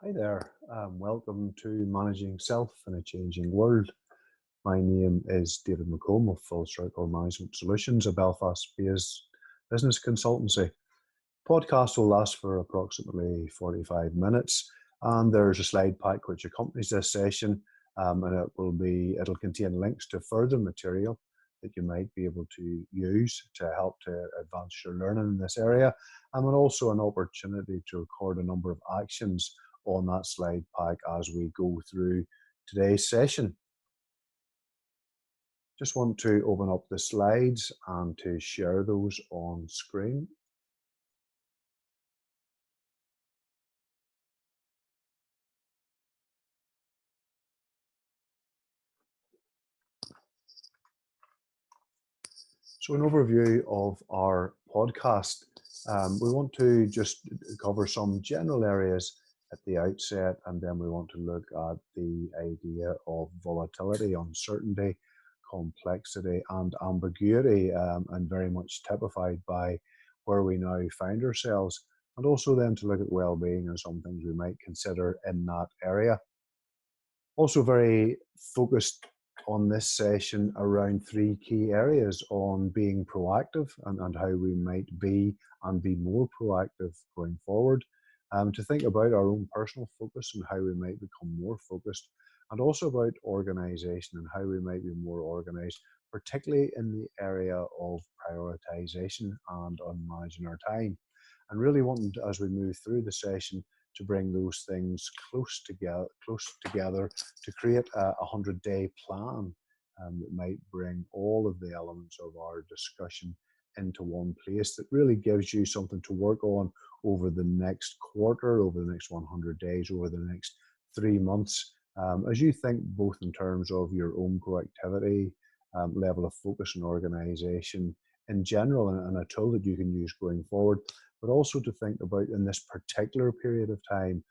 Hi there. Welcome to Managing Self in a Changing World. My name is David McComb of Full Circle Management Solutions, a Belfast-based business consultancy. Podcast will last for approximately 45 minutes, and there's a slide pack which accompanies this session, and it'll contain links to further material that you might be able to use to help to advance your learning in this area, and then also an opportunity to record a number of actions on that slide pack as we go through today's session. Just want to open up the slides and to share those on screen. So an overview of our podcast. We want to just cover some general areas at the outset, and then we want to look at the idea of volatility, uncertainty, complexity, and ambiguity, and very much typified by where we now find ourselves, and also then to look at well-being and some things we might consider in that area. Also very focused on this session around three key areas on being proactive and how we might be and be more proactive going forward. To think about our own personal focus and how we might become more focused, and also about organisation and how we might be more organised, particularly in the area of prioritisation and on managing our time. And really wanting to, as we move through the session, to bring those things close together to create a 100-day plan that might bring all of the elements of our discussion into one place that really gives you something to work on over the next quarter, over the next 100 days, over the next 3 months, as you think both in terms of your own proactivity, level of focus and organization in general, and a tool that you can use going forward, but also to think about in this particular period of time,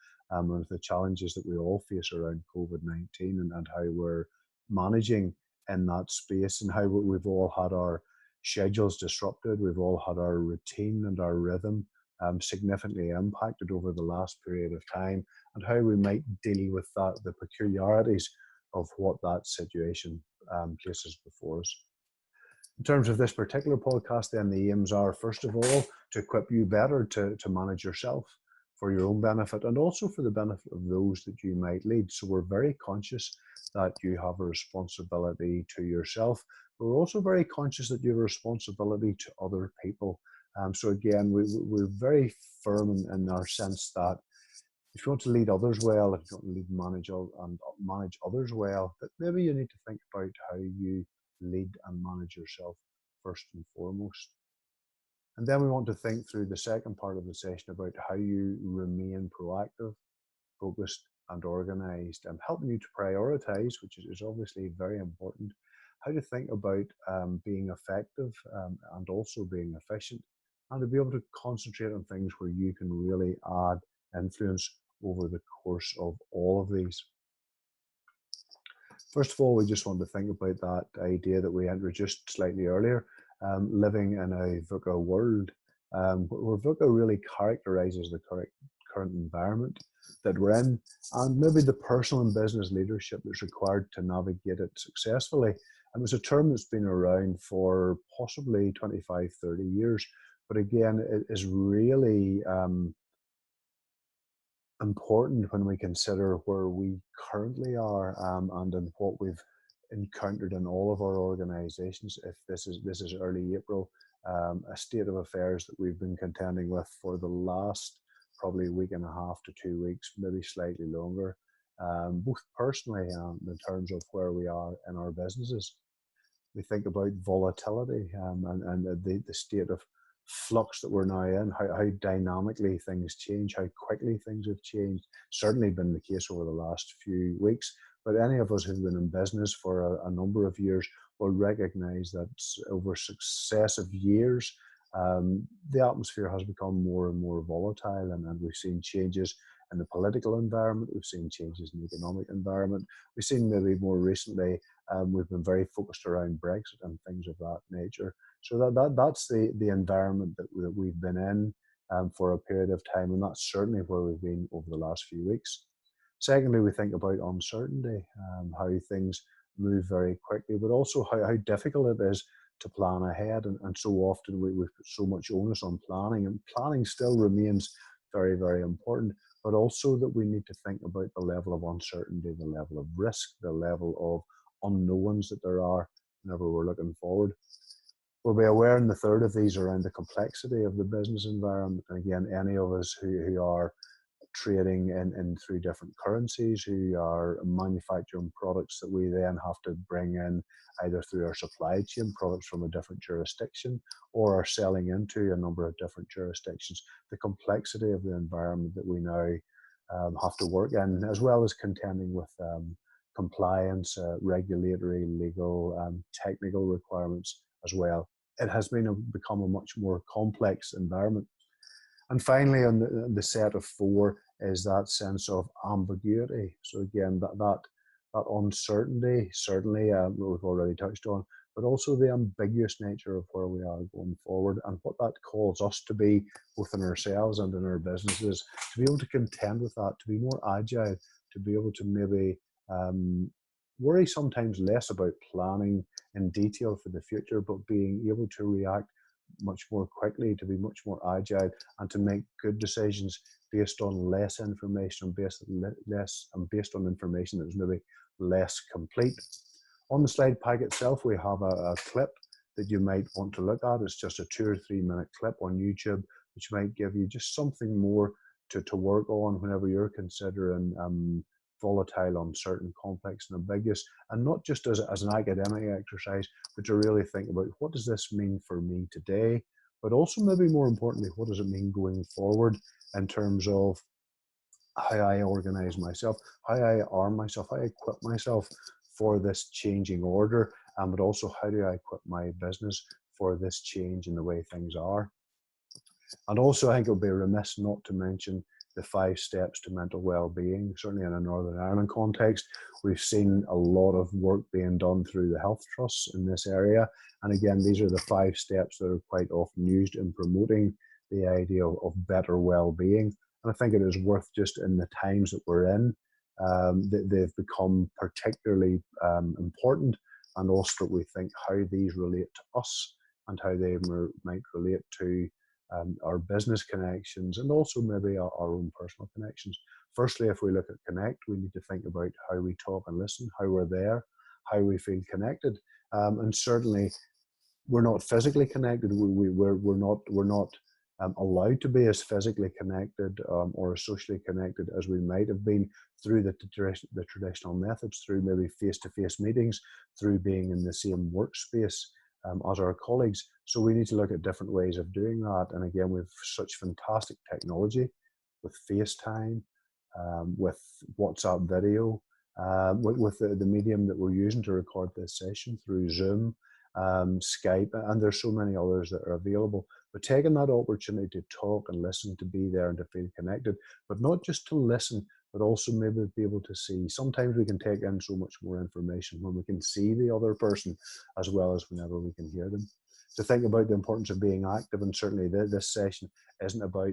with the challenges that we all face around COVID-19, and how we're managing in that space, and how we've all had our schedules disrupted, we've all had our routine and our rhythm significantly impacted over the last period of time, and how we might deal with that, the peculiarities of what that situation places before us. In terms of this particular podcast, then the aims are, first of all, to equip you better to manage yourself for your own benefit and also for the benefit of those that you might lead. So we're very conscious that you have a responsibility to yourself. But we're also very conscious that you have a responsibility to other people. So again, we're very firm in our sense that if you want to lead others well, if you want to manage others well, that maybe you need to think about how you lead and manage yourself first and foremost. And then we want to think through the second part of the session about how you remain proactive, focused, and organized, and helping you to prioritize, which is obviously very important. How to think about being effective and also being efficient, and to be able to concentrate on things where you can really add influence over the course of all of these. First of all, we just want to think about that idea that we introduced slightly earlier, living in a VUCA world, where VUCA really characterizes the current environment that we're in, and maybe the personal and business leadership that's required to navigate it successfully. And it's a term that's been around for possibly 25, 30 years, but again, it is really important when we consider where we currently are, and in what we've encountered in all of our organizations. If this is early April, a state of affairs that we've been contending with for the last probably week and a half to 2 weeks, maybe slightly longer, both personally and in terms of where we are in our businesses. We think about volatility, and the state of flux that we're now in, how dynamically things change, how quickly things have changed. Certainly been the case over the last few weeks, but any of us who've been in business for a number of years will recognize that over successive years, the atmosphere has become more and more volatile, and we've seen changes in the political environment, we've seen changes in the economic environment, we've seen maybe more recently, we've been very focused around Brexit and things of that nature. So that's the environment that we've been in. for a period of time, and that's certainly where we've been over the last few weeks. Secondly, we think about uncertainty, how things move very quickly, but also how difficult it is to plan ahead. And so often we've put so much onus on planning, and planning still remains very, very important, but also that we need to think about the level of uncertainty, the level of risk, the level of unknowns that there are whenever we're looking forward. We'll be aware in the third of these around the complexity of the business environment. And again, any of us who are trading in through different currencies, who are manufacturing products that we then have to bring in either through our supply chain, products from a different jurisdiction, or are selling into a number of different jurisdictions. The complexity of the environment that we now have to work in, as well as contending with compliance, regulatory, legal, technical requirements as well. It has become a much more complex environment. And finally, on the set of four is that sense of ambiguity. So again, that uncertainty, certainly we've already touched on, but also the ambiguous nature of where we are going forward and what that calls us to be, both in ourselves and in our businesses, to be able to contend with that, to be more agile, to be able to maybe worry sometimes less about planning in detail for the future, but being able to react much more quickly, to be much more agile, and to make good decisions based on less information, based on information that is maybe less complete. On the slide pack itself, we have a clip that you might want to look at. It's just a 2 or 3 minute clip on YouTube, which might give you just something more to work on whenever you're considering volatile, uncertain, complex, and ambiguous, and not just as an academic exercise, but to really think about what does this mean for me today, but also maybe more importantly, what does it mean going forward in terms of how I organize myself, how I arm myself, how I equip myself for this changing order, but also how do I equip my business for this change in the way things are. And also, I think it would be remiss not to mention the 5 steps to mental well-being. Certainly in a Northern Ireland context, we've seen a lot of work being done through the health trusts in this area. And again, these are the 5 steps that are quite often used in promoting the idea of better well-being. And I think it is worth, just in the times that we're in, they've become particularly important, and also that we think how these relate to us and how they might relate to our business connections, and also maybe our own personal connections. Firstly, if we look at connect, we need to think about how we talk and listen, how we're there, how we feel connected. And certainly, we're not physically connected. We're not allowed to be as physically connected or socially connected as we might have been through the traditional methods, through maybe face-to-face meetings, through being in the same workspace as our colleagues. So we need to look at different ways of doing that. And again, we have such fantastic technology with FaceTime, with WhatsApp video, with the medium that we're using to record this session through Zoom, Skype, and there's so many others that are available. But taking that opportunity to talk and listen, to be there and to feel connected, but not just to listen, but also maybe be able to see. Sometimes we can take in so much more information when we can see the other person as well as whenever we can hear them. To think about the importance of being active, and certainly this session isn't about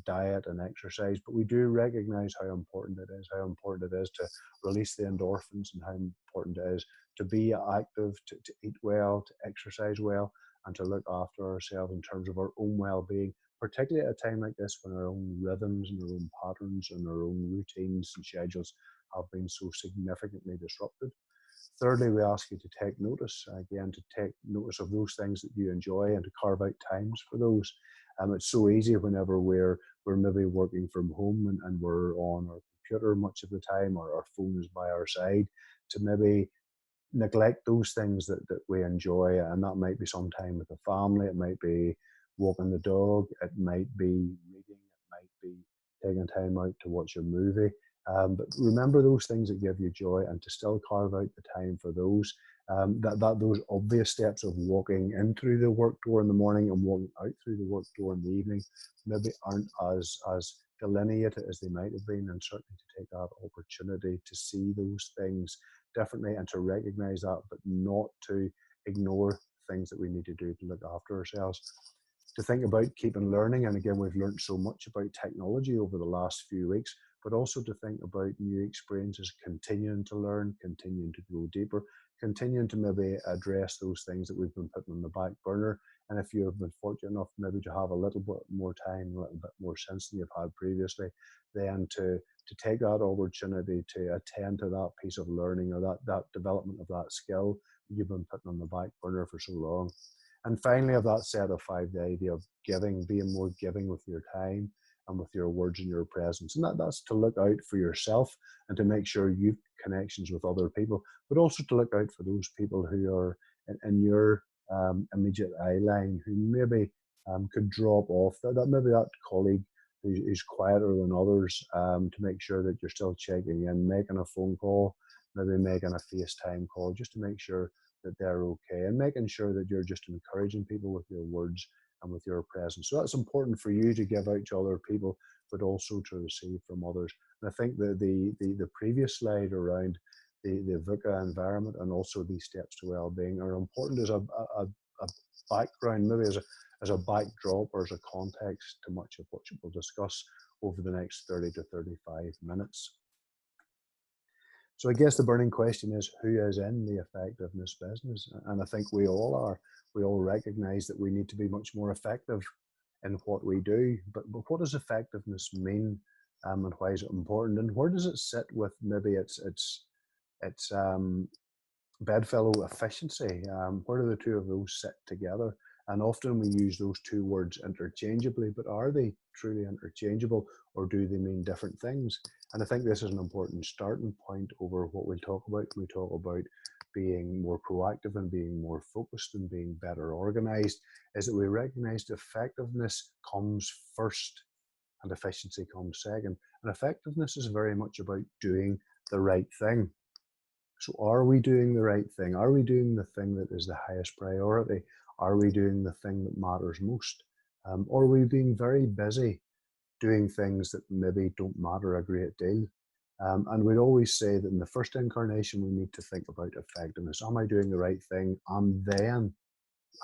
diet and exercise, but we do recognize how important it is to release the endorphins, and how important it is to be active, to eat well, to exercise well, and to look after ourselves in terms of our own well-being, particularly at a time like this when our own rhythms and our own patterns and our own routines and schedules have been so significantly disrupted. Thirdly, we ask you to take notice, again, to take notice of those things that you enjoy and to carve out times for those. It's so easy whenever we're maybe working from home and we're on our computer much of the time, or our phone is by our side, to maybe neglect those things that we enjoy. And that might be some time with the family, it might be walking the dog, it might be reading, it might be taking time out to watch a movie. But remember those things that give you joy, and to still carve out the time for those. Those obvious steps of walking in through the work door in the morning and walking out through the work door in the evening maybe aren't as delineated as they might have been, and certainly to take that opportunity to see those things differently and to recognize that, but not to ignore things that we need to do to look after ourselves. to think about keeping learning. And again, we've learned so much about technology over the last few weeks, but also to think about new experiences, continuing to learn, continuing to go deeper, continuing to maybe address those things that we've been putting on the back burner. And if you have been fortunate enough maybe to have a little bit more time, a little bit more sense than you've had previously, then to take that opportunity to attend to that piece of learning, or that development of that skill you've been putting on the back burner for so long. And finally, of that set of five, the idea of giving, being more giving with your time and with your words and your presence. And that's to look out for yourself and to make sure you've connections with other people, but also to look out for those people who are in your immediate eye line, who maybe could drop off. That maybe that colleague who's quieter than others, to make sure that you're still checking in, making a phone call, maybe making a FaceTime call, just to make sure that they're okay, and making sure that you're just encouraging people with your words and with your presence. So that's important for you to give out to other people, but also to receive from others. And I think the previous slide around the VUCA environment and also these steps to well-being are important as a background, maybe as a backdrop or as a context to much of what we'll discuss over the next 30 to 35 minutes. So I guess the burning question is, who is in the effectiveness business? And I think we all are. We all recognize that we need to be much more effective in what we do. But what does effectiveness mean, and why is it important? And where does it sit with maybe its bedfellow efficiency? Where do the two of those sit together? And often we use those two words interchangeably, but are they truly interchangeable, or do they mean different things? And I think this is an important starting point over what we'll talk about when we talk about being more proactive and being more focused and being better organized, is that we recognize effectiveness comes first and efficiency comes second. And effectiveness is very much about doing the right thing. So are we doing the right thing? Are we doing the thing that is the highest priority? Are we doing the thing that matters most? Or are we being very busy doing things that maybe don't matter a great deal? And we'd always say that in the first incarnation, we need to think about effectiveness. Am I doing the right thing? And then,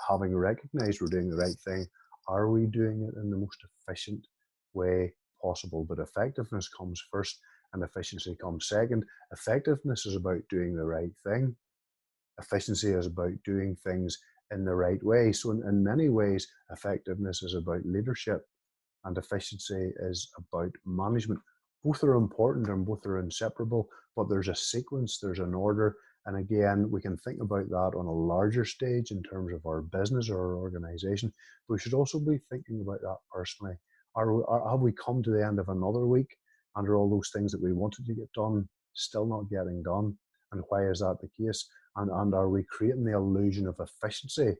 having recognized we're doing the right thing, are we doing it in the most efficient way possible? But effectiveness comes first and efficiency comes second. Effectiveness is about doing the right thing. Efficiency is about doing things in the right way. So in many ways, effectiveness is about leadership and efficiency is about management. Both are important and both are inseparable, but there's a sequence, there's an order. And again, we can think about that on a larger stage in terms of our business or our organization. But we should also be thinking about that personally. Have we come to the end of another week and are all those things that we wanted to get done still not getting done? And why is that the case? And are we creating the illusion of efficiency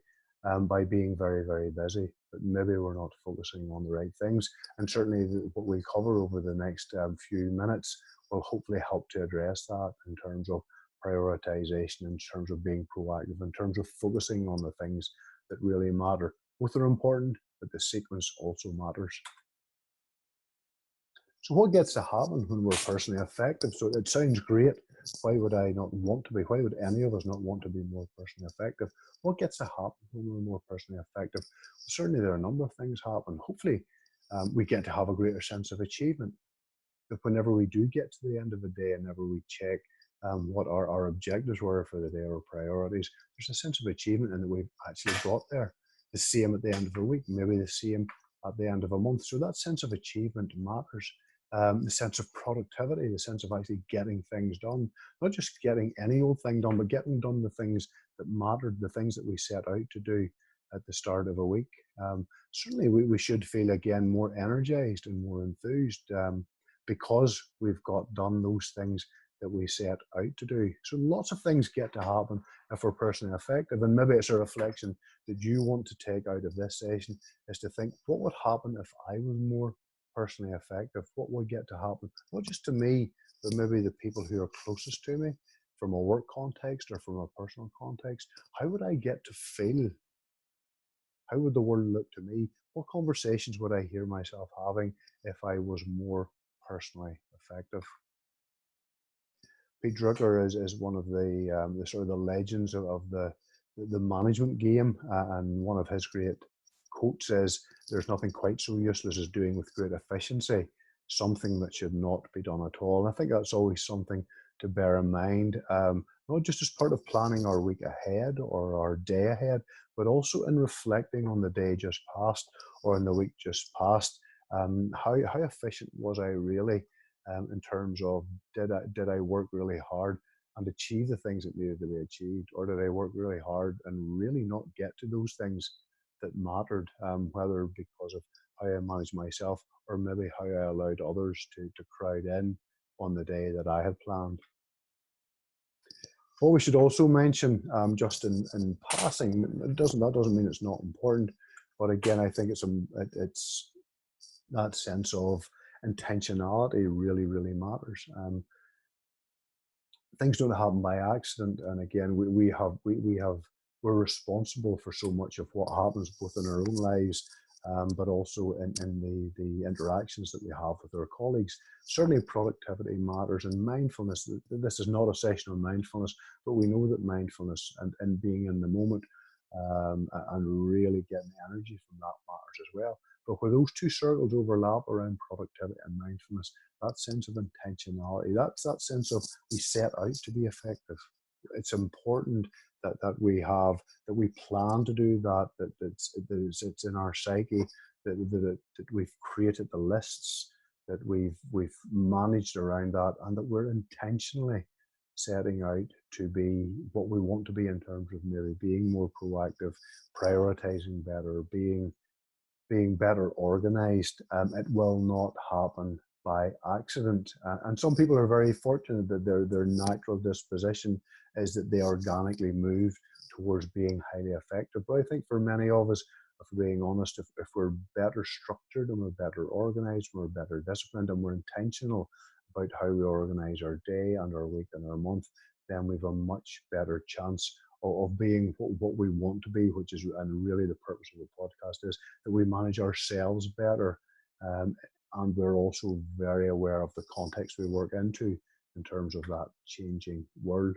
by being very, very busy, but maybe we're not focusing on the right things? And certainly what we cover over the next few minutes will hopefully help to address that in terms of prioritization, in terms of being proactive, in terms of focusing on the things that really matter. Both are important, but the sequence also matters. So what gets to happen when we're personally effective? So it sounds great. Why would I not want to be? Why would any of us not want to be more personally effective? What gets to happen when we're more personally effective? Well, certainly there are a number of things happen. Hopefully we get to have a greater sense of achievement. But whenever we do get to the end of the day and whenever we check what our objectives were for the day, our priorities, there's a sense of achievement and that we've actually got there. The same at the end of a week, maybe the same at the end of a month. So that sense of achievement matters. The sense of productivity, the sense of actually getting things done, not just getting any old thing done, but getting done the things that mattered, the things that we set out to do at the start of a week. Certainly we should feel again more energized and more enthused because we've got done those things that we set out to do. So lots of things get to happen if we're personally effective. And maybe it's a reflection that you want to take out of this session, is to think, what would happen if I was more personally effective? What would get to happen, not just to me, but maybe the people who are closest to me from a work context or from a personal context? How would I get to feel? How would the world look to me? What conversations would I hear myself having if I was more personally effective? Pete Drucker is one of the sort of the legends of the management game, and one of his great quote says, "There's nothing quite so useless as doing with great efficiency something that should not be done at all." And I think that's always something to bear in mind, not just as part of planning our week ahead or our day ahead, but also in reflecting on the day just past or in the week just past. How efficient was I really, in terms of did I work really hard and achieve the things that needed to be achieved, or did I work really hard and really not get to those things that mattered, whether because of how I managed myself or maybe how I allowed others to crowd in on the day that I had planned. What we should also mention, just in passing, that doesn't mean it's not important, but again, I think it's that sense of intentionality really matters. Things don't happen by accident, and again, we're responsible for so much of what happens both in our own lives, but also in the interactions that we have with our colleagues. Certainly productivity matters, and mindfulness, this is not a session on mindfulness, but we know that mindfulness and being in the moment, and really getting the energy from that matters as well. But where those two circles overlap around productivity and mindfulness, that sense of intentionality, that's that sense of we set out to be effective. It's important that we plan to do it's in our psyche, that we've created the lists, that we've managed around that, and that we're intentionally setting out to be what we want to be in terms of maybe being more proactive, prioritizing better, being better organized. It will not happen by accident. And some people are very fortunate that their natural disposition is that they organically move towards being highly effective. But I think for many of us, if we're being honest, if we're better structured and we're better organized, we're better disciplined, and we're intentional about how we organize our day and our week and our month, then we've a much better chance of being what we want to be, which is, and really the purpose of the podcast is that we manage ourselves better. And we're also very aware of the context we work into in terms of that changing world.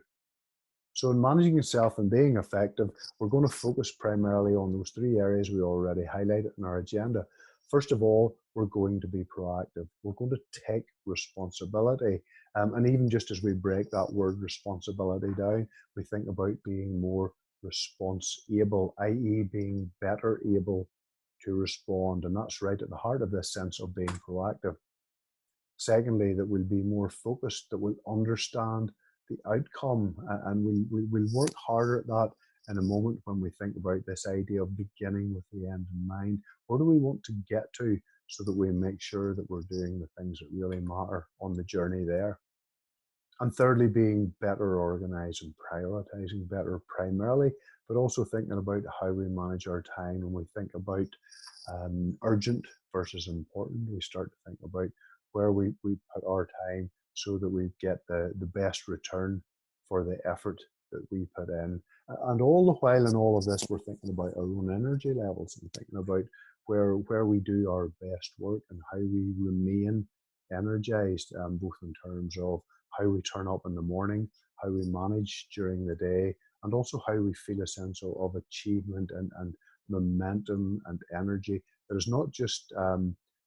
So in managing yourself and being effective, we're going to focus primarily on those three areas we already highlighted in our agenda. First of all, we're going to be proactive. We're going to take responsibility. And even just as we break that word responsibility down, we think about being more responsible, i.e. being better able to respond. And that's right at the heart of this sense of being proactive. Secondly, that we'll be more focused, that we'll understand the outcome, and we'll work harder at that in a moment when we think about this idea of beginning with the end in mind. Where do we want to get to so that we make sure that we're doing the things that really matter on the journey there? And thirdly, being better organized and prioritizing better primarily, but also thinking about how we manage our time. When we think about urgent versus important, we start to think about where we put our time so that we get the best return for the effort that we put in. And all the while in all of this, we're thinking about our own energy levels and thinking about where we do our best work and how we remain energized, both in terms of how we turn up in the morning, how we manage during the day, and also how we feel a sense of achievement and momentum and energy that is not just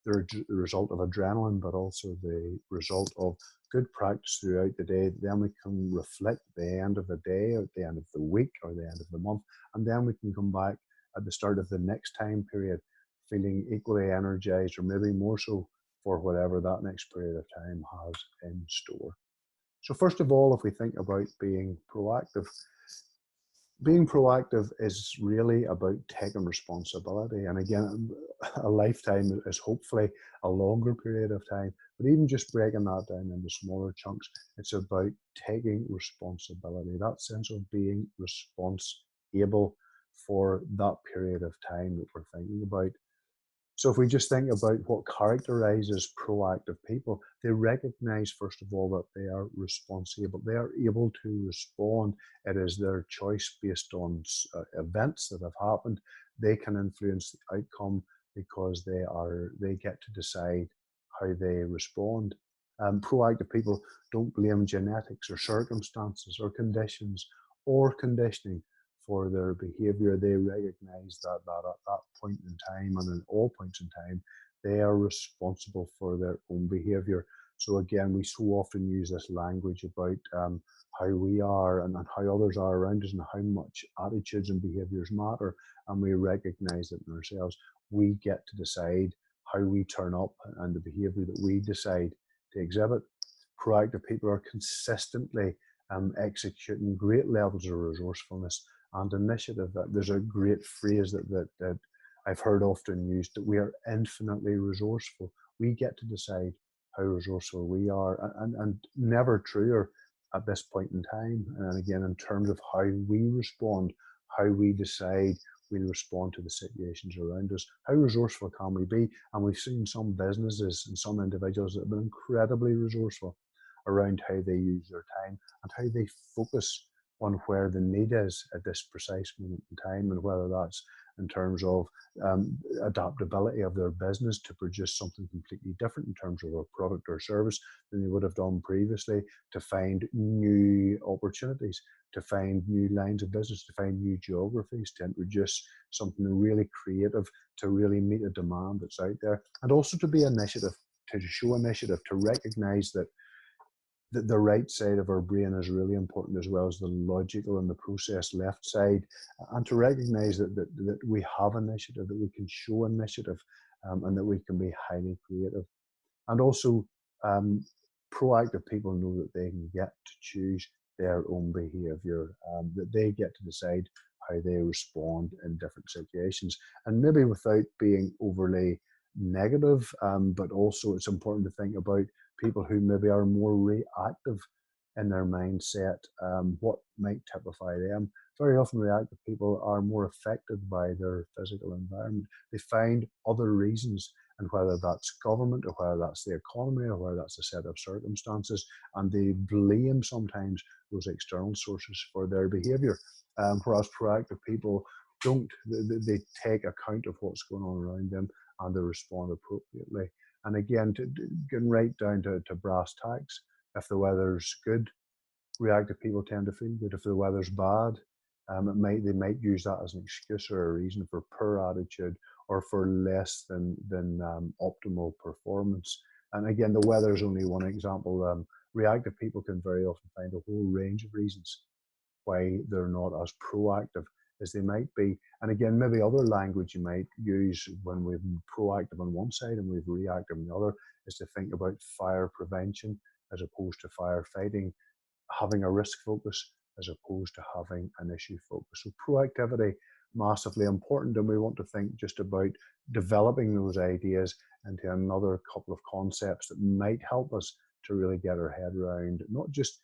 the result of adrenaline, but also the result of good practice throughout the day. Then we can reflect at the end of the day, or at the end of the week, or the end of the month, and then we can come back at the start of the next time period feeling equally energized, or maybe more so, for whatever that next period of time has in store. So first of all, if we think about being proactive is really about taking responsibility. And again, a lifetime is hopefully a longer period of time, but even just breaking that down into smaller chunks, it's about taking responsibility, that sense of being responsible for that period of time that we're thinking about. So if we just think about what characterizes proactive people, they recognize, first of all, that they are responsible. They are able to respond. It is their choice based on events that have happened. They can influence the outcome because they get to decide how they respond. Proactive people don't blame genetics or circumstances or conditions or conditioning for their behavior. They recognize that at that point in time and in all points in time, they are responsible for their own behavior. So again, we so often use this language about how we are and how others are around us and how much attitudes and behaviors matter. And we recognize it in ourselves. We get to decide how we turn up and the behavior that we decide to exhibit. Proactive people are consistently executing great levels of resourcefulness and initiative. There's a great phrase that I've heard often used, that we are infinitely resourceful. We get to decide how resourceful we are, and never truer at this point in time. And again, in terms of how we respond, how we decide we'll respond to the situations around us. How resourceful can we be? And we've seen some businesses and some individuals that have been incredibly resourceful around how they use their time and how they focus on where the need is at this precise moment in time, and whether that's in terms of adaptability of their business to produce something completely different in terms of a product or service than they would have done previously, to find new opportunities, to find new lines of business, to find new geographies, to introduce something really creative to really meet a demand that's out there, and also to be initiative, to show initiative, to recognize that the right side of our brain is really important, as well as the logical and the process left side, and to recognize that we have initiative, that we can show initiative, and that we can be highly creative. And also, proactive people know that they can get to choose their own behavior, that they get to decide how they respond in different situations, and maybe without being overly negative, but also it's important to think about people who maybe are more reactive in their mindset. What might typify them? Very often, reactive people are more affected by their physical environment. They find other reasons, and whether that's government or whether that's the economy or whether that's a set of circumstances, and they blame sometimes those external sources for their behavior. Whereas proactive people don't, they take account of what's going on around them and they respond appropriately. And again, getting right down to brass tacks, if the weather's good, reactive people tend to feel good. If the weather's bad, they might use that as an excuse or a reason for poor attitude or for less than optimal performance. And again, the weather is only one example. Reactive people can very often find a whole range of reasons why they're not as proactive as they might be. And again, maybe other language you might use when we've been proactive on one side and we've reactive on the other is to think about fire prevention as opposed to firefighting, having a risk focus as opposed to having an issue focus. So proactivity, massively important, and we want to think just about developing those ideas into another couple of concepts that might help us to really get our head around not just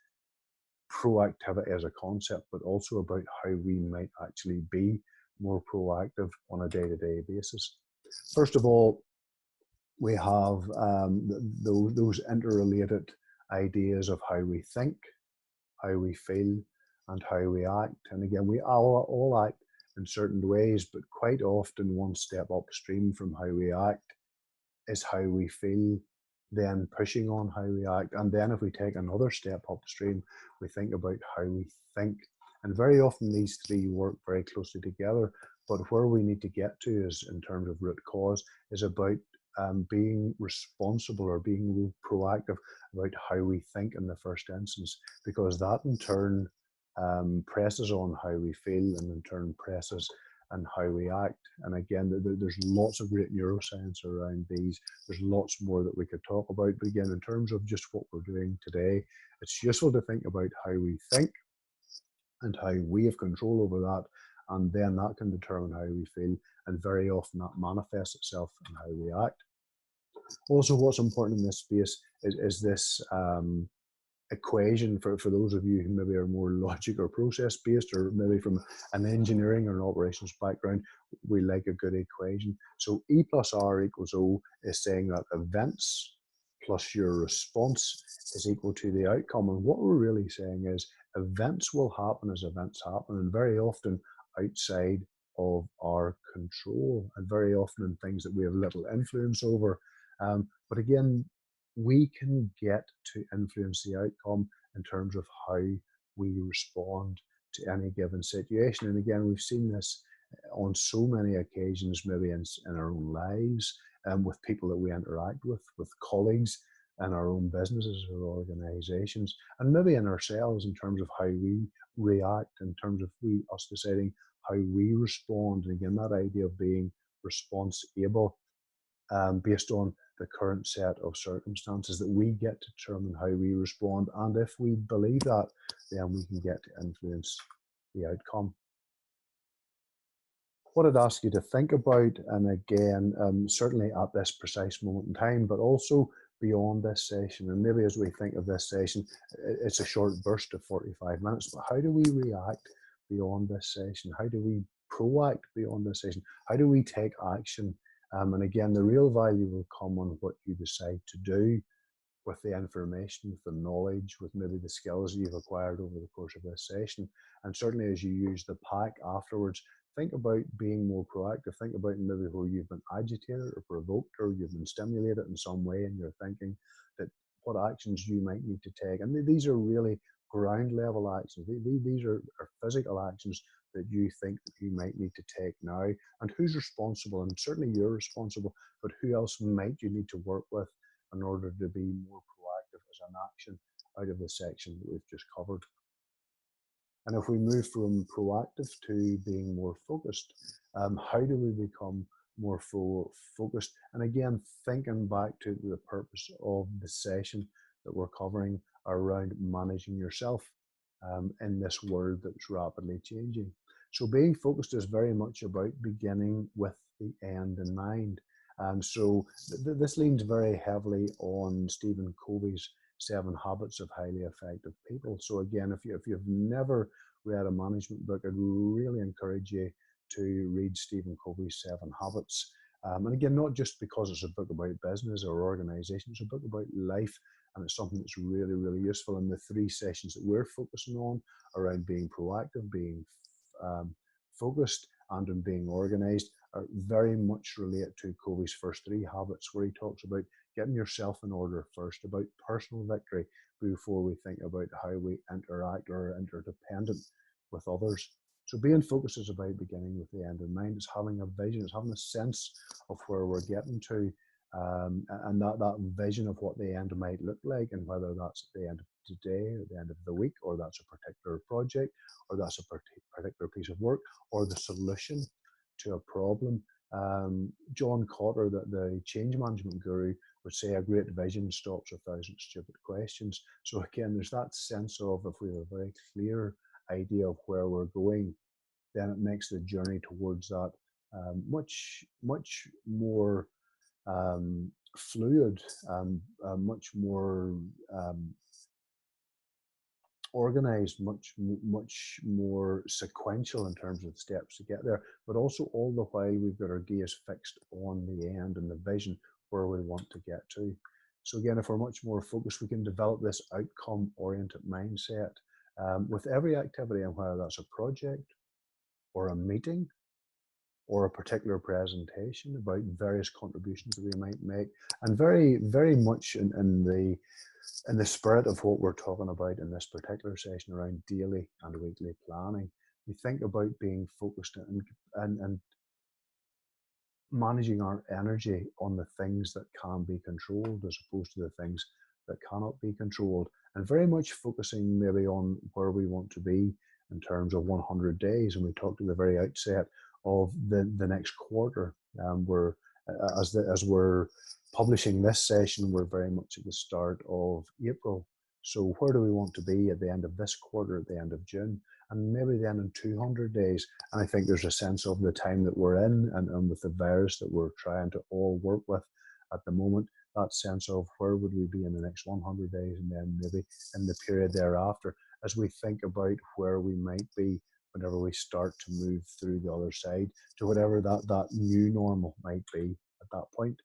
proactivity as a concept, but also about how we might actually be more proactive on a day-to-day basis. First of all, we have those interrelated ideas of how we think, how we feel, and how we act. And again, we all act in certain ways, but quite often one step upstream from how we act is how we feel, then pushing on how we act. And then if we take another step upstream, we think about how we think. And very often these three work very closely together. But where we need to get to is, in terms of root cause, is about being responsible or being proactive about how we think in the first instance, because that in turn presses on how we feel, and in turn presses and how we act. And again, there's lots of great neuroscience around these. There's lots more that we could talk about. But again, in terms of just what we're doing today, it's useful to think about how we think and how we have control over that. And then that can determine how we feel. And very often that manifests itself in how we act. Also, what's important in this space is this equation for those of you who maybe are more logic or process based, or maybe from an engineering or an operations background. We like a good equation. So E plus R equals O is saying that events plus your response is equal to the outcome. And what we're really saying is events will happen as events happen, and very often outside of our control, and very often in things that we have little influence over. But again, we can get to influence the outcome in terms of how we respond to any given situation. And again, we've seen this on so many occasions, maybe in our own lives, with people that we interact with colleagues, in our own businesses or organizations, and maybe in ourselves in terms of how we react, in terms of us deciding how we respond. And again, that idea of being response able, based on the current set of circumstances, that we get to determine how we respond. And if we believe that, then we can get to influence the outcome. What I'd ask you to think about, and again, certainly at this precise moment in time, but also beyond this session, and maybe as we think of this session, it's a short burst of 45 minutes, but how do we react beyond this session? How do we proact beyond this session? How do we take action? And again, the real value will come on what you decide to do with the information, with the knowledge, with maybe the skills that you've acquired over the course of this session. And certainly as you use the pack afterwards, think about being more proactive. Think about maybe where you've been agitated or provoked, or you've been stimulated in some way in your thinking, that what actions you might need to take. And these are really ground level actions. These are physical actions that you think that you might need to take now. And who's responsible? And certainly you're responsible, but who else might you need to work with in order to be more proactive as an action out of the section that we've just covered? And if we move from proactive to being more focused, how do we become more focused? And again, thinking back to the purpose of the session that we're covering around managing yourself in this world that's rapidly changing. So being focused is very much about beginning with the end in mind. And so this leans very heavily on Stephen Covey's 7 Habits of Highly Effective People. So again, if you've never read a management book, I'd really encourage you to read Stephen Covey's 7 Habits. And again, not just because it's a book about business or organization, it's a book about life, and it's something that's really, really useful. And the 3 sessions that we're focusing on around being proactive, being focused, and in being organized are very much related to Covey's first 3 habits, where he talks about getting yourself in order first, about personal victory, before we think about how we interact or are interdependent with others. So being focused is about beginning with the end in mind. It's having a vision, it's having a sense of where we're getting to, and that vision of what the end might look like, and whether that's at the end of today, or the end of the week, or that's a particular project, or that's a particular piece of work, or the solution to a problem. John Cotter, the change management guru, would say a great vision stops 1,000 stupid questions. So again, there's that sense of, if we have a very clear idea of where we're going, then it makes the journey towards that much more fluid, much more organized, much more sequential in terms of the steps to get there. But also all the while we've got our gaze fixed on the end and the vision where we want to get to. So again, if we're much more focused, we can develop this outcome-oriented mindset with every activity, and whether that's a project or a meeting or a particular presentation about various contributions that we might make, and very, very much in the spirit of what we're talking about in this particular session around daily and weekly planning. We think about being focused and managing our energy on the things that can be controlled, as opposed to the things that cannot be controlled, and very much focusing maybe on where we want to be in terms of 100 days. And we talked at the very outset of the next quarter. As we're publishing this session, we're very much at the start of April. So where do we want to be at the end of this quarter, at the end of June, and maybe then in 200 days? And I think there's a sense of the time that we're in, and with the virus that we're trying to all work with at the moment, that sense of where would we be in the next 100 days, and then maybe in the period thereafter, as we think about where we might be whenever we start to move through the other side to whatever that new normal might be at that point.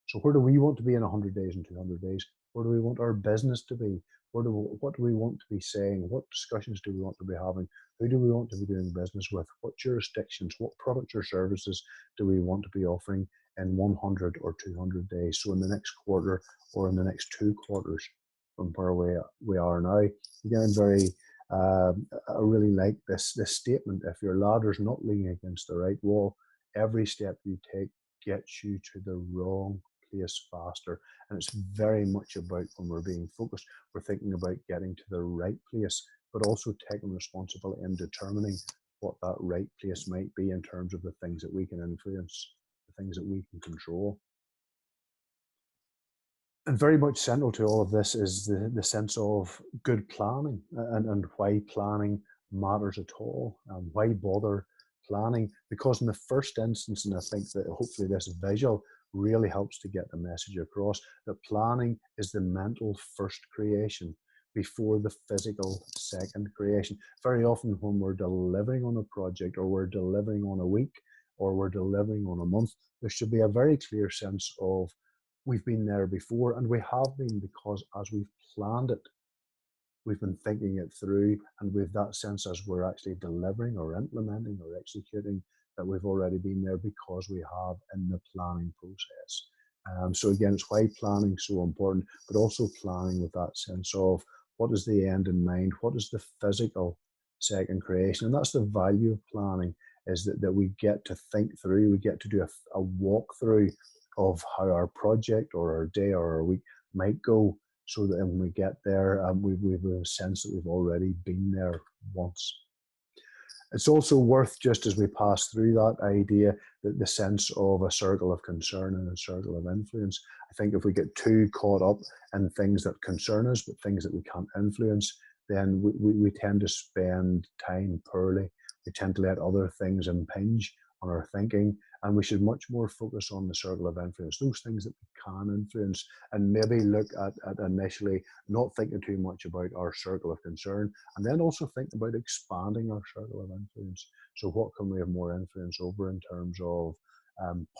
So where do we want to be in 100 days and 200 days? Where do we want our business to be? What do we want to be saying? What discussions do we want to be having? Who do we want to be doing business with? What jurisdictions, what products or services do we want to be offering in 100 or 200 days? So in the next quarter, or in the next 2 quarters from where we are now. Again, very I really like this statement: if your ladder's not leaning against the right wall, every step you take gets you to the wrong place faster. And it's very much about, when we're being focused, we're thinking about getting to the right place, but also taking responsibility and determining what that right place might be in terms of the things that we can influence, the things that we can control. And very much central to all of this is the sense of good planning, and why planning matters at all, and why bother planning. Because in the first instance, and I think that hopefully this visual really helps to get the message across, that planning is the mental first creation before the physical second creation. Very often when we're delivering on a project, or we're delivering on a week, or we're delivering on a month, there should be a very clear sense of, we've been there before, and we have been, because as we've planned it, we've been thinking it through, and with that sense, as we're actually delivering or implementing or executing, that we've already been there because we have in the planning process. So again, it's why planning is so important, but also planning with that sense of, what is the end in mind? What is the physical second creation? And that's the value of planning, is that we get to think through, we get to do a walkthrough of how our project or our day or our week might go, so that when we get there, we've a sense that we've already been there once. It's also worth, just as we pass through that idea, that the sense of a circle of concern and a circle of influence. I think if we get too caught up in things that concern us, but things that we can't influence, then we tend to spend time poorly. We tend to let other things impinge on our thinking, and we should much more focus on the circle of influence, those things that we can influence, and maybe look at initially not thinking too much about our circle of concern, and then also think about expanding our circle of influence. So what can we have more influence over in terms of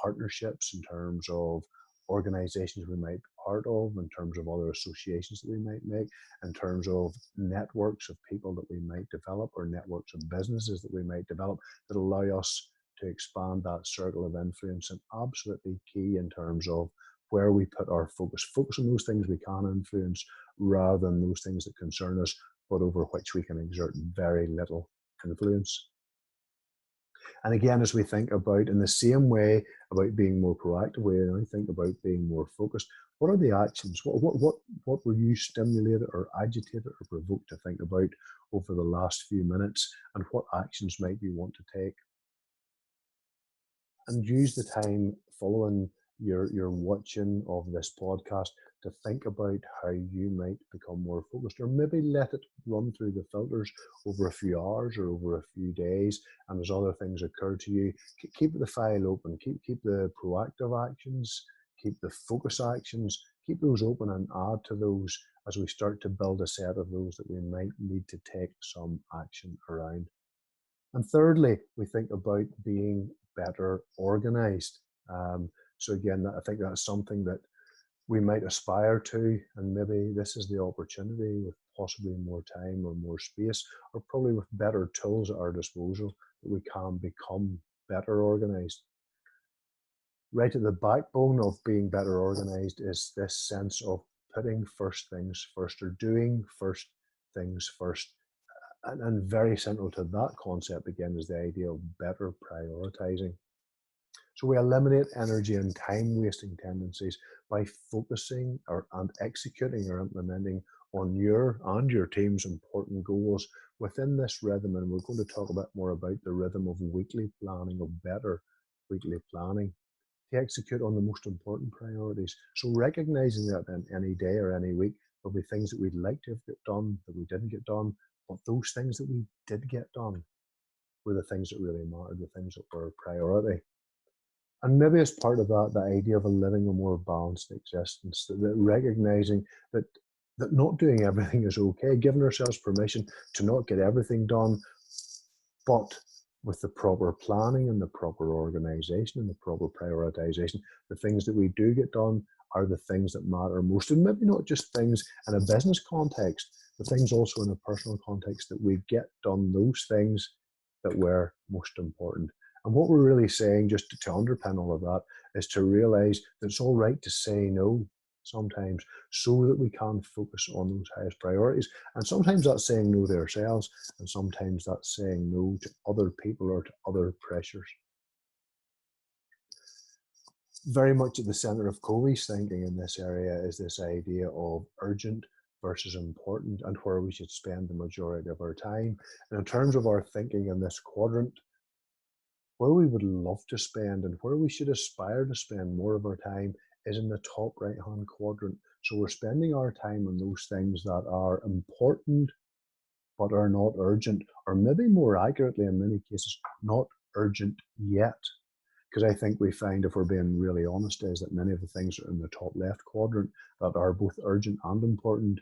partnerships, in terms of organizations we might be part of, in terms of other associations that we might make, in terms of networks of people that we might develop, or networks of businesses that we might develop, that allow us to expand that circle of influence. And absolutely key in terms of where we put our focus. Focus on those things we can influence, rather than those things that concern us, but over which we can exert very little influence. And again, as we think about, in the same way, about being more proactive, we now think about being more focused. What are the actions? What were you stimulated or agitated or provoked to think about over the last few minutes? And what actions might you want to take? And use the time following your watching of this podcast to think about how you might become more focused, or maybe let it run through the filters over a few hours or over a few days. And as other things occur to you, keep the file open, keep the proactive actions, keep the focus actions, keep those open, and add to those as we start to build a set of those that we might need to take some action around. And thirdly, we think about being better organized. So again, I think that's something that we might aspire to, and maybe this is the opportunity, with possibly more time or more space, or probably with better tools at our disposal, that we can become better organized. Right at the backbone of being better organized is this sense of putting first things first, or doing first things first. And very central to that concept, again, is the idea of better prioritizing. So we eliminate energy and time wasting tendencies by focusing and executing or implementing on your and your team's important goals within this rhythm. And we're going to talk a bit more about the rhythm of weekly planning, of better weekly planning, to execute on the most important priorities. So recognizing that in any day or any week, there'll be things that we'd like to have got done that we didn't get done, but those things that we did get done were the things that really mattered, the things that were a priority. And maybe as part of that, the idea of living a more balanced existence, that recognizing that not doing everything is okay, giving ourselves permission to not get everything done, but with the proper planning and the proper organization and the proper prioritization, the things that we do get done are the things that matter most. And maybe not just things in a business context, but things also in a personal context, that we get done those things that were most important. And what we're really saying, just to underpin all of that, is to realize that it's all right to say no. sometimes, so that we can focus on those highest priorities. And sometimes that's saying no to ourselves, and sometimes that's saying no to other people or to other pressures. Very much at the center of Covey's thinking in this area is this idea of urgent versus important, and where we should spend the majority of our time. And in terms of our thinking in this quadrant, where we would love to spend and where we should aspire to spend more of our time is in the top right hand quadrant. So we're spending our time on those things that are important but are not urgent, or maybe more accurately, in many cases, not urgent yet. Because I think we find, if we're being really honest, is that many of the things that are in the top left quadrant that are both urgent and important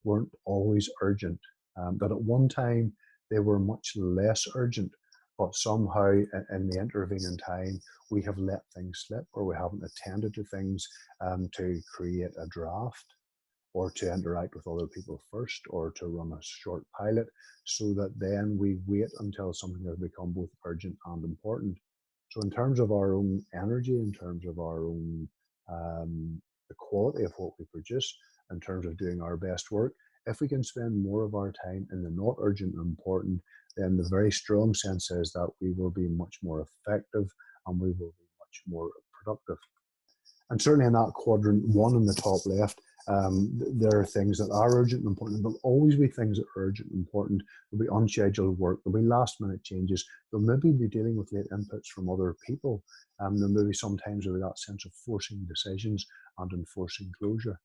weren't always urgent. That at one time they were much less urgent, but somehow in the intervening time we have let things slip, or we haven't attended to things to create a draft, or to interact with other people first, or to run a short pilot, so that then we wait until something has become both urgent and important. So in terms of our own energy, in terms of our own the quality of what we produce, in terms of doing our best work, if we can spend more of our time in the not urgent and important, then the very strong sense is that we will be much more effective and we will be much more productive. And certainly in that quadrant one in the top left, there are things that are urgent and important. There'll always be things that are urgent and important. There'll be unscheduled work. There'll be last minute changes. There'll maybe be dealing with late inputs from other people. There may be sometimes with that sense of forcing decisions and enforcing closure.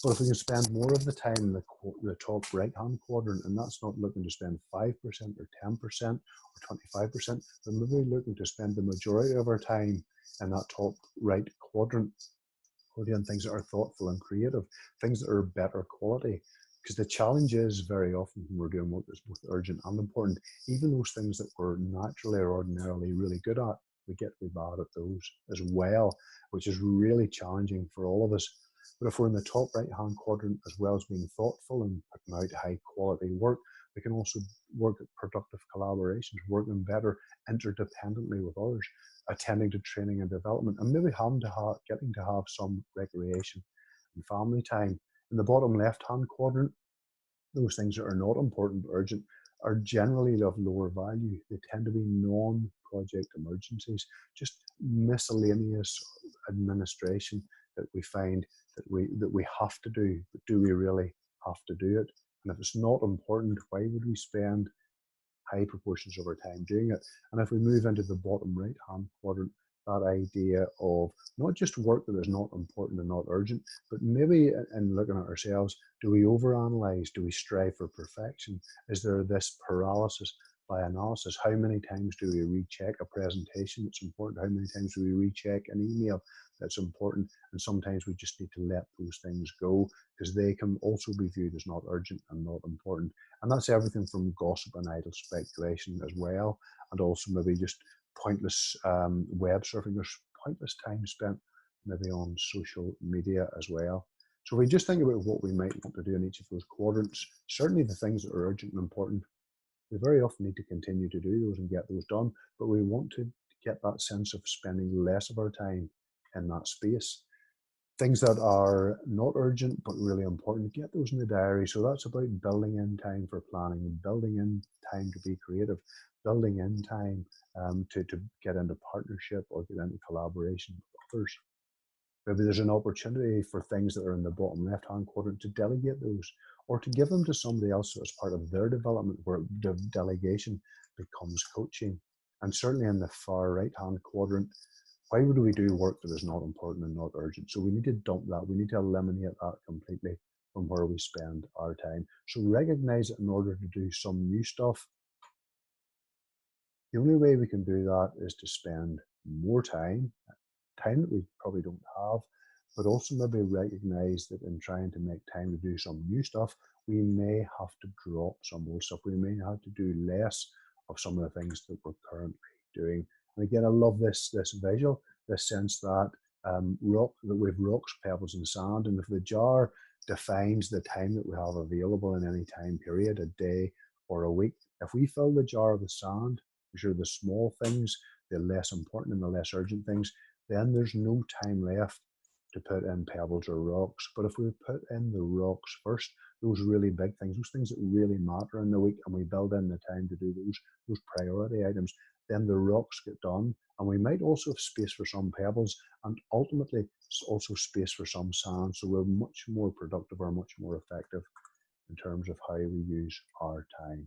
But if we can spend more of the time in the top right-hand quadrant, and that's not looking to spend 5% or 10% or 25%, but maybe looking to spend the majority of our time in that top right quadrant, or doing things that are thoughtful and creative, things that are better quality. Because the challenge is, very often when we're doing work that's both urgent and important, even those things that we're naturally or ordinarily really good at, we get to be bad at those as well, which is really challenging for all of us. But if we're in the top right-hand quadrant, as well as being thoughtful and putting out high-quality work, we can also work at productive collaborations, working better interdependently with others, attending to training and development, and maybe getting to have some recreation and family time. In the bottom left-hand quadrant, those things that are not important but urgent are generally of lower value. They tend to be non-project emergencies, just miscellaneous administration that we find that we have to do, but do we really have to do it? And if it's not important, why would we spend high proportions of our time doing it? And if we move into the bottom right hand quadrant, that idea of not just work that is not important and not urgent, but maybe in looking at ourselves, do we overanalyze? Do we strive for perfection? Is there this paralysis by analysis? How many times do we recheck a presentation that's important? How many times do we recheck an email that's important? And sometimes we just need to let those things go, because they can also be viewed as not urgent and not important. And that's everything from gossip and idle speculation as well, and also maybe just pointless web surfing. There's pointless time spent maybe on social media as well. So if we just think about what we might want to do in each of those quadrants, certainly the things that are urgent and important, we very often need to continue to do those and get those done, but we want to get that sense of spending less of our time in that space. Things that are not urgent but really important, get those in the diary. So that's about building in time for planning, building in time to be creative, building in time to get into partnership or get into collaboration with others. Maybe there's an opportunity for things that are in the bottom left-hand quadrant to delegate those, or to give them to somebody else as part of their development, where delegation becomes coaching. And certainly in the far right-hand quadrant, why would we do work that is not important and not urgent? So we need to dump that. We need to eliminate that completely from where we spend our time. So recognize it in order to do some new stuff. The only way we can do that is to spend more time that we probably don't have, but also maybe recognize that in trying to make time to do some new stuff, we may have to drop some old stuff. We may have to do less of some of the things that we're currently doing. And again, I love this visual, this sense that we've rocks, pebbles, and sand, and if the jar defines the time that we have available in any time period, a day or a week, if we fill the jar with sand, which are the small things, the less important and the less urgent things, then there's no time left to put in pebbles or rocks. But if we put in the rocks first, those really big things, those things that really matter in the week, and we build in the time to do those priority items, then the rocks get done. And we might also have space for some pebbles, and ultimately also space for some sand. So we're much more productive or much more effective in terms of how we use our time.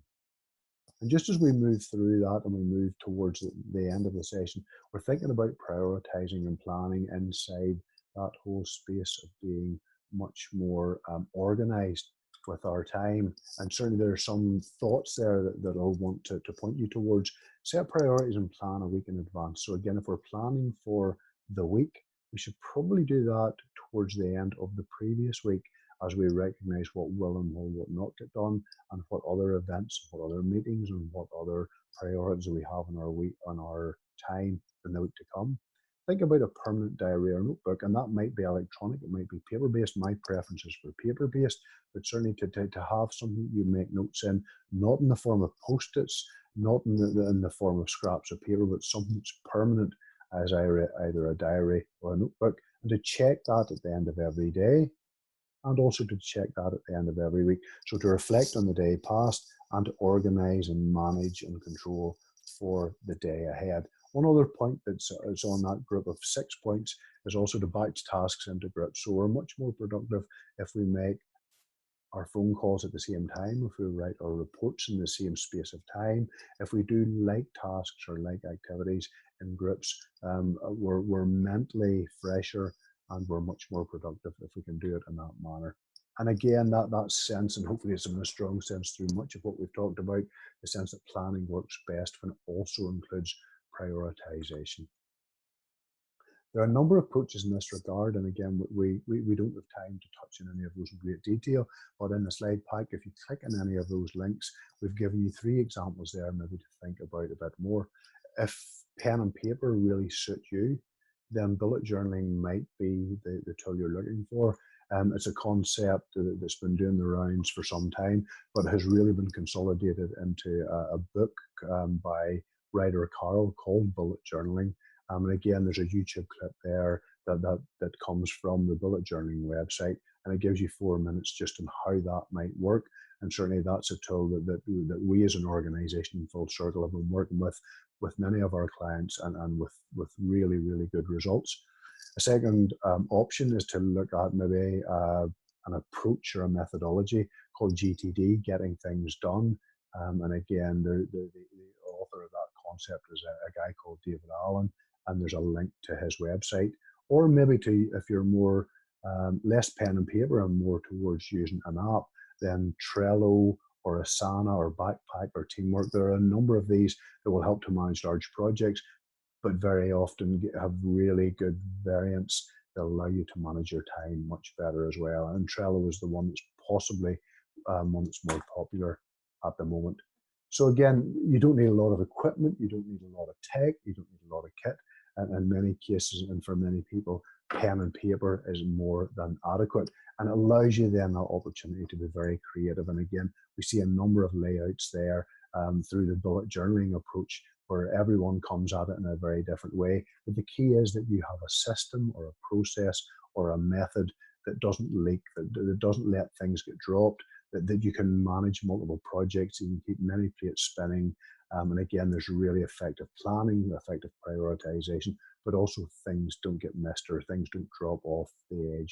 And just as we move through that and we move towards the end of the session, we're thinking about prioritizing and planning inside that whole space of being much more organized with our time. And certainly there are some thoughts there that I'll want to point you towards. Set priorities and plan a week in advance. So again, if we're planning for the week, we should probably do that towards the end of the previous week, as we recognize what will and will not get done, and what other events, what other meetings, and what other priorities we have in our week, on our time in the week to come. Think about a permanent diary or notebook, and that might be electronic, it might be paper-based. My preference is for paper-based, but certainly to have something you make notes in, not in the form of post-its, not in the form of scraps of paper, but something that's permanent as either a diary or a notebook, and to check that at the end of every day, and also to check that at the end of every week. So to reflect on the day past and to organize and manage and control for the day ahead. One other point that's on that group of 6 points is also to batch tasks into groups. So we're much more productive if we make our phone calls at the same time, if we write our reports in the same space of time, if we do like tasks or like activities in groups, we're mentally fresher and we're much more productive if we can do it in that manner. And again, that sense, and hopefully it's in a strong sense through much of what we've talked about, the sense that planning works best when it also includes prioritization. There are a number of approaches in this regard, and again, we don't have time to touch on any of those in great detail, but in the slide pack, if you click on any of those links, we've given you 3 examples there maybe to think about a bit more. If pen and paper really suit you, then bullet journaling might be the tool you're looking for. It's a concept that's been doing the rounds for some time, but has really been consolidated into a book by writer Carol called Bullet Journaling. And again, there's a YouTube clip there that comes from the bullet journaling website, and it gives you 4 minutes just on how that might work. And certainly that's a tool that we as an organization in Full Circle have been working with many of our clients, and with really, really good results. A second option is to look at maybe an approach or a methodology called GTD, Getting Things Done. And again, the author of that concept is a guy called David Allen, and there's a link to his website. Or maybe if you're more less pen and paper and more towards using an app, then Trello or Asana or Backpack or Teamwork. There are a number of these that will help to manage large projects, but very often have really good variants that allow you to manage your time much better as well. And Trello is the one that's possibly one that's more popular at the moment. So again, you don't need a lot of equipment, you don't need a lot of tech, you don't need a lot of kit. And in many cases, and for many people, pen and paper is more than adequate. And it allows you then that opportunity to be very creative. And again, we see a number of layouts there through the bullet journaling approach, where everyone comes at it in a very different way. But the key is that you have a system or a process or a method that doesn't leak, that doesn't let things get dropped, that you can manage multiple projects, you can keep many plates spinning. And again, there's really effective planning, effective prioritization, but also things don't get missed or things don't drop off the edge.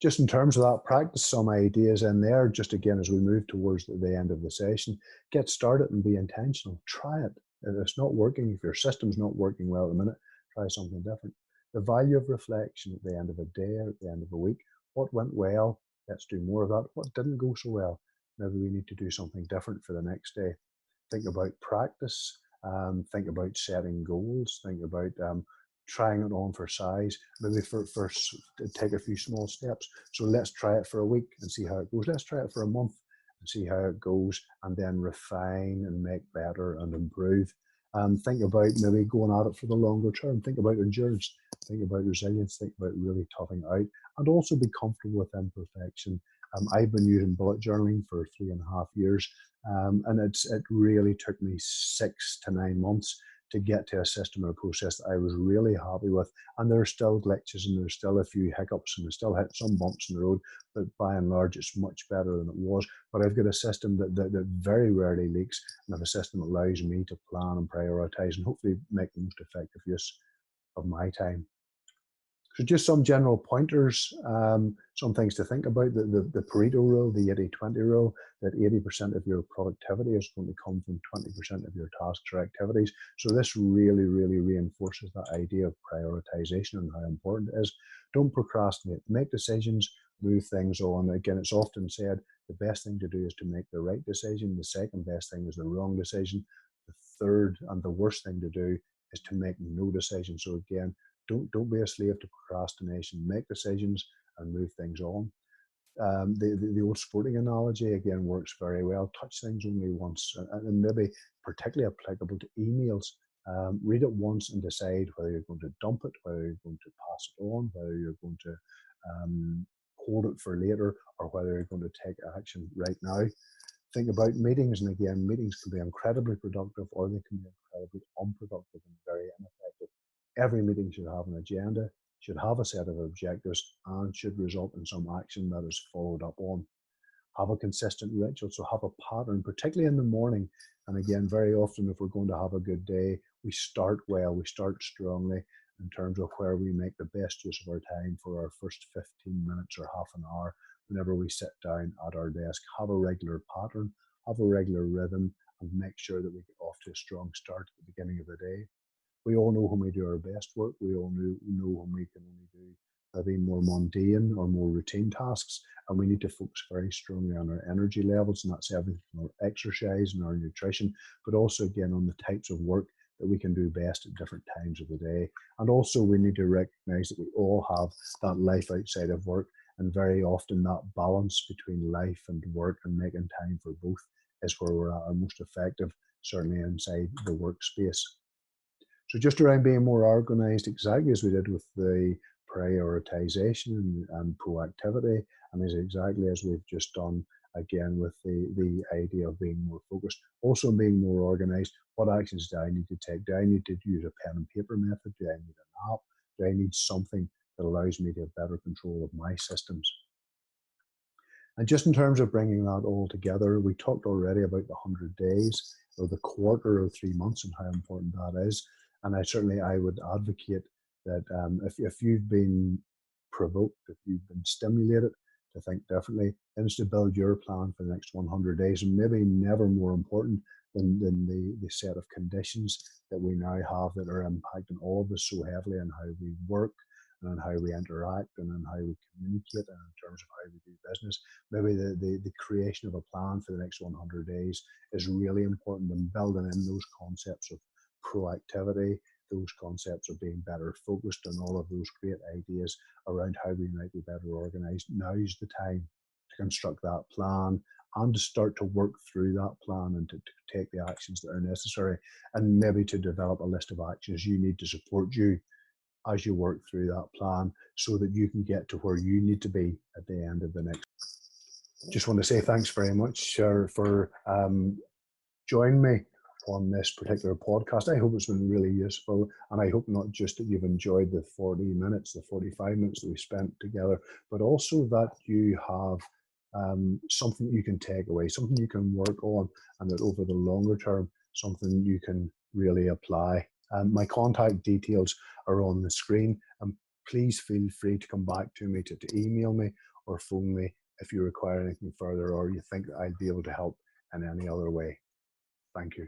Just in terms of that, practice some ideas in there, just again, as we move towards the end of the session. Get started and be intentional. Try it. If it's not working, if your system's not working well at the minute, try something different. The value of reflection at the end of a day or at the end of a week. What went well? Let's do more of that. What didn't go so well? Maybe we need to do something different for the next day. Think about practice. Think about setting goals. Think about trying it on for size. Maybe first take a few small steps. So let's try it for a week and see how it goes. Let's try it for a month and see how it goes, and then refine and make better and improve. Think about maybe going at it for the longer term. Think about endurance. Think about resilience. Think about really toughing out, and also be comfortable with imperfection. I've been using bullet journaling for 3.5 years, and it really took me 6 to 9 months to get to a system or a process that I was really happy with. And there are still glitches and there's still a few hiccups and there's still hit some bumps in the road, but by and large, it's much better than it was. But I've got a system that very rarely leaks, and I have a system that allows me to plan and prioritize and hopefully make the most effective use of my time. So just some general pointers, some things to think about. The Pareto rule, the 80-20 rule, that 80% of your productivity is going to come from 20% of your tasks or activities. So this really, really reinforces that idea of prioritization and how important it is. Don't procrastinate. Make decisions, move things on. Again, it's often said the best thing to do is to make the right decision. The second best thing is the wrong decision. The third and the worst thing to do is to make no decision. So again, don't be a slave to procrastination. Make decisions and move things on. The old sporting analogy again works very well. Touch things only once, and maybe particularly applicable to emails. Read it once and decide whether you're going to dump it, whether you're going to pass it on, whether you're going to hold it for later, or whether you're going to take action right now. Think about meetings, and again, meetings can be incredibly productive or they can be incredibly unproductive and very ineffective. Every meeting should have an agenda, should have a set of objectives, and should result in some action that is followed up on. Have a consistent ritual, so have a pattern, particularly in the morning. And again, very often, if we're going to have a good day, we start well, we start strongly in terms of where we make the best use of our time for our first 15 minutes or half an hour whenever we sit down at our desk. Have a regular pattern, have a regular rhythm, and make sure that we get off to a strong start at the beginning of the day. We all know when we do our best work. We all know when we can only do maybe more mundane or more routine tasks. And we need to focus very strongly on our energy levels, and that's everything from our exercise and our nutrition, but also again on the types of work that we can do best at different times of the day. And also we need to recognize that we all have that life outside of work. And very often that balance between life and work and making time for both is where we're at our most effective, certainly inside the workspace. So just around being more organized, exactly as we did with the prioritization and proactivity, and is exactly as we've just done again with the idea of being more focused. Also being more organized, what actions do I need to take? Do I need to use a pen and paper method? Do I need an app? Do I need something that allows me to have better control of my systems? And just in terms of bringing that all together, we talked already about the 100 days or the quarter or 3 months and how important that is. And I would advocate that if you've been provoked, if you've been stimulated to think differently, then it's to build your plan for the next 100 days. And maybe never more important than the set of conditions that we now have that are impacting all of us so heavily on how we work, and on how we interact, and on how we communicate, and in terms of how we do business. Maybe the creation of a plan for the next 100 days is really important, and building in those concepts of proactivity, those concepts of being better focused, and all of those great ideas around how we might be better organized. Now's the time to construct that plan and to start to work through that plan and to take the actions that are necessary, and maybe to develop a list of actions you need to support you as you work through that plan so that you can get to where you need to be at the end of the next. Just want to say thanks very much for joining me on this particular podcast. I hope it's been really useful, and I hope not just that you've enjoyed the 40 minutes, the 45 minutes that we spent together, but also that you have something you can take away, something you can work on, and that over the longer term, something you can really apply. My contact details are on the screen, and please feel free to come back to me, to email me or phone me if you require anything further, or you think that I'd be able to help in any other way. Thank you.